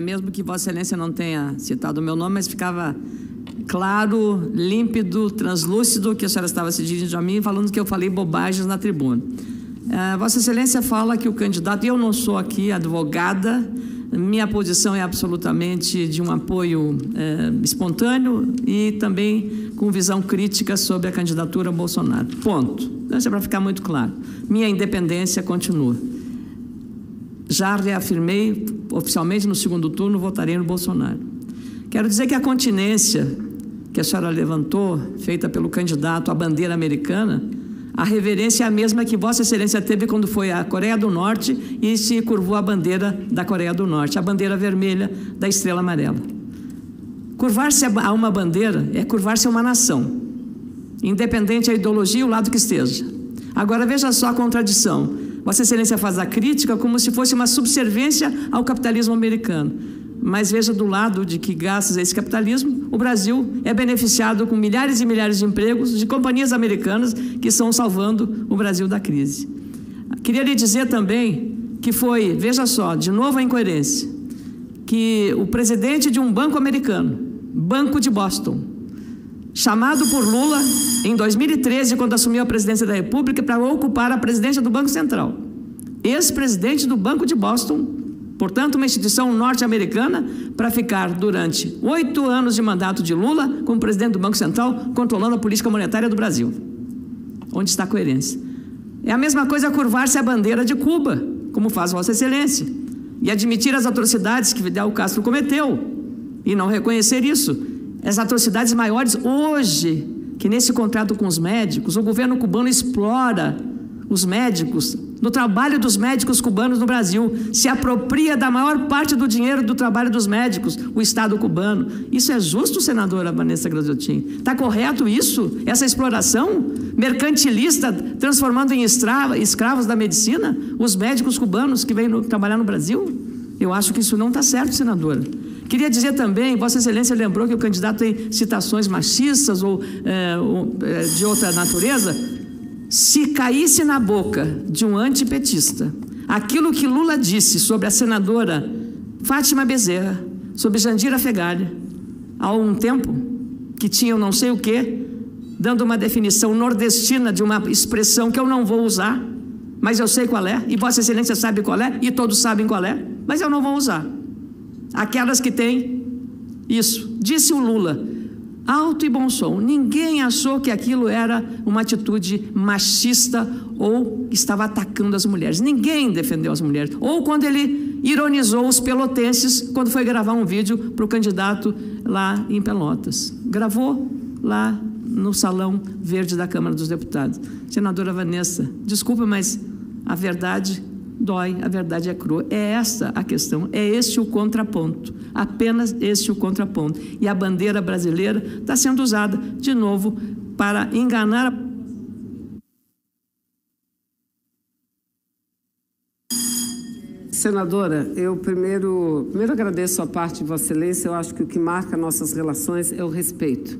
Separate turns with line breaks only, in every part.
Mesmo que Vossa Excelência não tenha citado o meu nome, mas ficava claro, límpido, translúcido que a senhora estava se dirigindo a mim, falando que eu falei bobagens na tribuna. Vossa Excelência fala que o candidato, e eu não sou aqui advogada, minha posição é absolutamente de um apoio espontâneo e também com visão crítica sobre a candidatura Bolsonaro. Ponto. Então, isso é para ficar muito claro. Minha independência continua. Já reafirmei oficialmente no segundo turno, votarei no Bolsonaro. Quero dizer que a continência que a senhora levantou, feita pelo candidato à bandeira americana, a reverência é a mesma que Vossa Excelência teve quando foi à Coreia do Norte e se curvou a bandeira da Coreia do Norte, a bandeira vermelha da estrela amarela. Curvar-se a uma bandeira é curvar-se a uma nação, independente da ideologia e o lado que esteja. Agora, veja só a contradição. Vossa Excelência faz a crítica como se fosse uma subserviência ao capitalismo americano. Mas veja do lado de que, graças a esse capitalismo, o Brasil é beneficiado com milhares e milhares de empregos de companhias americanas que estão salvando o Brasil da crise. Queria lhe dizer também que foi, veja só, de novo a incoerência, que o presidente de um banco americano, Banco de Boston, chamado por Lula em 2013, quando assumiu a presidência da República, para ocupar a presidência do Banco Central. Ex-presidente do Banco de Boston, portanto, uma instituição norte-americana, para ficar durante 8 anos de mandato de Lula como presidente do Banco Central, controlando a política monetária do Brasil. Onde está a coerência? É a mesma coisa curvar-se a bandeira de Cuba, como faz Vossa Excelência, e admitir as atrocidades que Fidel Castro cometeu, e não reconhecer isso. As atrocidades maiores hoje, que nesse contrato com os médicos, o governo cubano explora os médicos, no trabalho dos médicos cubanos no Brasil, se apropria da maior parte do dinheiro do trabalho dos médicos, o Estado cubano. Isso é justo, senadora Vanessa Graziotin? Está correto isso? Essa exploração mercantilista, transformando em escravos da medicina os médicos cubanos que vêm trabalhar no Brasil? Eu acho que isso não está certo, senadora. Queria dizer também, Vossa Excelência lembrou que o candidato tem citações machistas ou de outra natureza. Se caísse na boca de um antipetista aquilo que Lula disse sobre a senadora Fátima Bezerra, sobre Jandira Fegali, há um tempo, que tinham não sei o quê, dando uma definição nordestina de uma expressão que eu não vou usar, mas eu sei qual é, e Vossa Excelência sabe qual é, e todos sabem qual é, mas eu não vou usar. Aquelas que têm isso. Disse o Lula, alto e bom som. Ninguém achou que aquilo era uma atitude machista ou estava atacando as mulheres. Ninguém defendeu as mulheres. Ou quando ele ironizou os pelotenses, quando foi gravar um vídeo para o candidato lá em Pelotas. Gravou lá no Salão Verde da Câmara dos Deputados. Senadora Vanessa, desculpa, mas a verdade dói, a verdade é crua. É essa a questão, é este o contraponto, apenas este o contraponto. E a bandeira brasileira está sendo usada, de novo, para enganar a...
Senadora, eu primeiro agradeço a parte de Vossa Excelência. Eu acho que o que marca nossas relações é o respeito.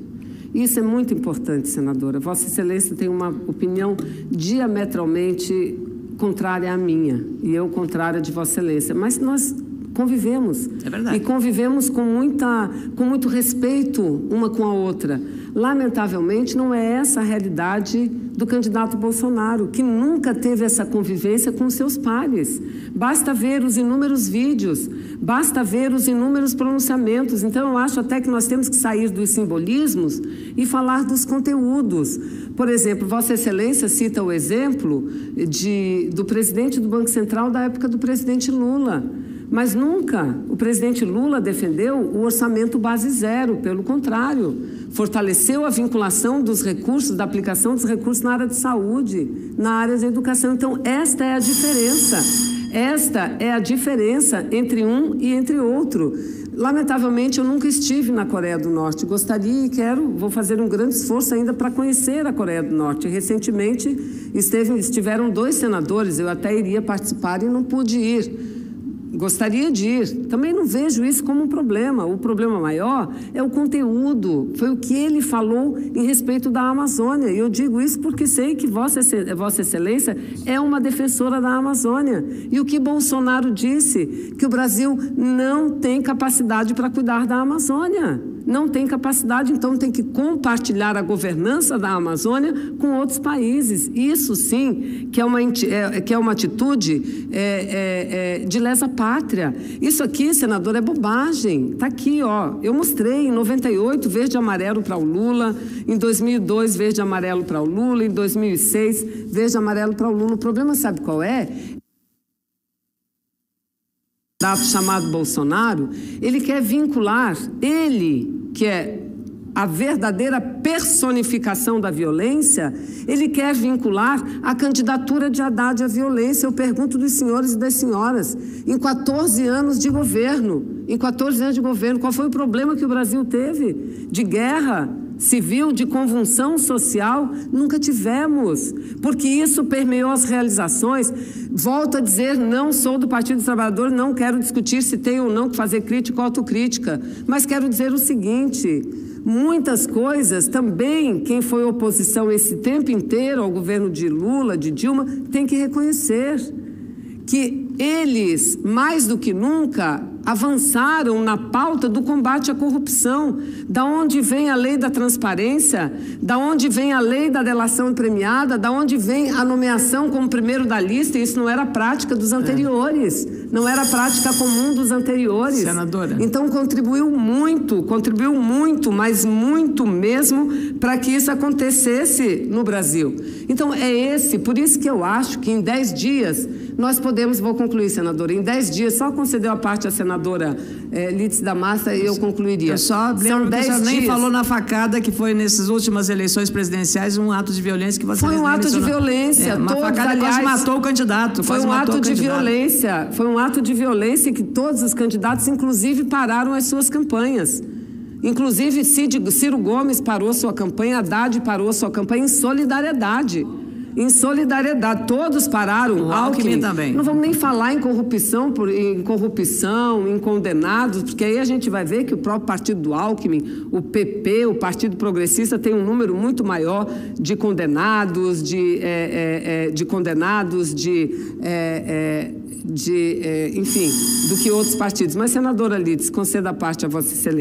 Isso é muito importante, senadora. Vossa Excelência tem uma opinião diametralmente contrária à minha, e eu contrária de Vossa Excelência, mas nós convivemos.
É verdade.
E convivemos com muito respeito uma com a outra. Lamentavelmente, não é essa a realidade do candidato Bolsonaro, que nunca teve essa convivência com seus pares. Basta ver os inúmeros vídeos, basta ver os inúmeros pronunciamentos. Então, eu acho até que nós temos que sair dos simbolismos e falar dos conteúdos. Por exemplo, Vossa Excelência cita o exemplo do presidente do Banco Central da época do presidente Lula. Mas nunca o presidente Lula defendeu o orçamento base zero, pelo contrário, fortaleceu a vinculação dos recursos, da aplicação dos recursos na área de saúde, na área de educação. Então, esta é a diferença. Esta é a diferença entre um e entre outro. Lamentavelmente, eu nunca estive na Coreia do Norte. Gostaria e vou fazer um grande esforço ainda para conhecer a Coreia do Norte. Recentemente, estiveram 2 senadores, eu até iria participar e não pude ir. Gostaria de ir. Também não vejo isso como um problema. O problema maior é o conteúdo. Foi o que ele falou em respeito da Amazônia. E eu digo isso porque sei que Vossa Excelência é uma defensora da Amazônia. E o que Bolsonaro disse? Que o Brasil não tem capacidade para cuidar da Amazônia. Não tem capacidade, então tem que compartilhar a governança da Amazônia com outros países. Isso sim que é uma atitude de lesa pátria. Isso aqui, senador, é bobagem. Está aqui, ó. Eu mostrei em 98 verde e amarelo para o Lula, em 2002 verde e amarelo para o Lula, em 2006 verde e amarelo para o Lula. O problema sabe qual é? Chamado Bolsonaro, ele quer vincular, ele que é a verdadeira personificação da violência, ele quer vincular a candidatura de Haddad à violência. Eu pergunto dos senhores e das senhoras, em 14 anos de governo, qual foi o problema que o Brasil teve? De guerra civil, de convulsão social? Nunca tivemos, porque isso permeou as realizações. Volto a dizer, não sou do Partido dos Trabalhadores, não quero discutir se tem ou não que fazer crítica ou autocrítica, mas quero dizer o seguinte: muitas coisas também, quem foi oposição esse tempo inteiro ao governo de Lula, de Dilma, tem que reconhecer que eles, mais do que nunca, avançaram na pauta do combate à corrupção. Da onde vem a lei da transparência, da onde vem a lei da delação premiada, da onde vem a nomeação como primeiro da lista. Isso não era prática dos anteriores, não era prática comum dos anteriores.
Senadora.
Então contribuiu muito, mas muito mesmo, para que isso acontecesse no Brasil. Então por isso que eu acho que em 10 dias nós podemos, vou concluir, senadora, em 10 dias, só concedeu a parte à senadora Lídice da Massa e eu concluiria.
Eu só lembro que você nem falou na facada que foi nessas últimas eleições presidenciais um ato de violência que você
foi um ato de violência.
Uma facada quase matou o candidato.
Foi um ato de violência. Foi um ato de violência que todos os candidatos, inclusive, pararam as suas campanhas. Inclusive, Ciro Gomes parou sua campanha, Haddad parou sua campanha em solidariedade. Todos pararam.
Alckmin também.
Não vamos nem falar em corrupção, em condenados, porque aí a gente vai ver que o próprio partido do Alckmin, o PP, o Partido Progressista, tem um número muito maior de condenados, enfim, do que outros partidos. Mas, senadora Lídice, conceda a parte a Vossa Excelência.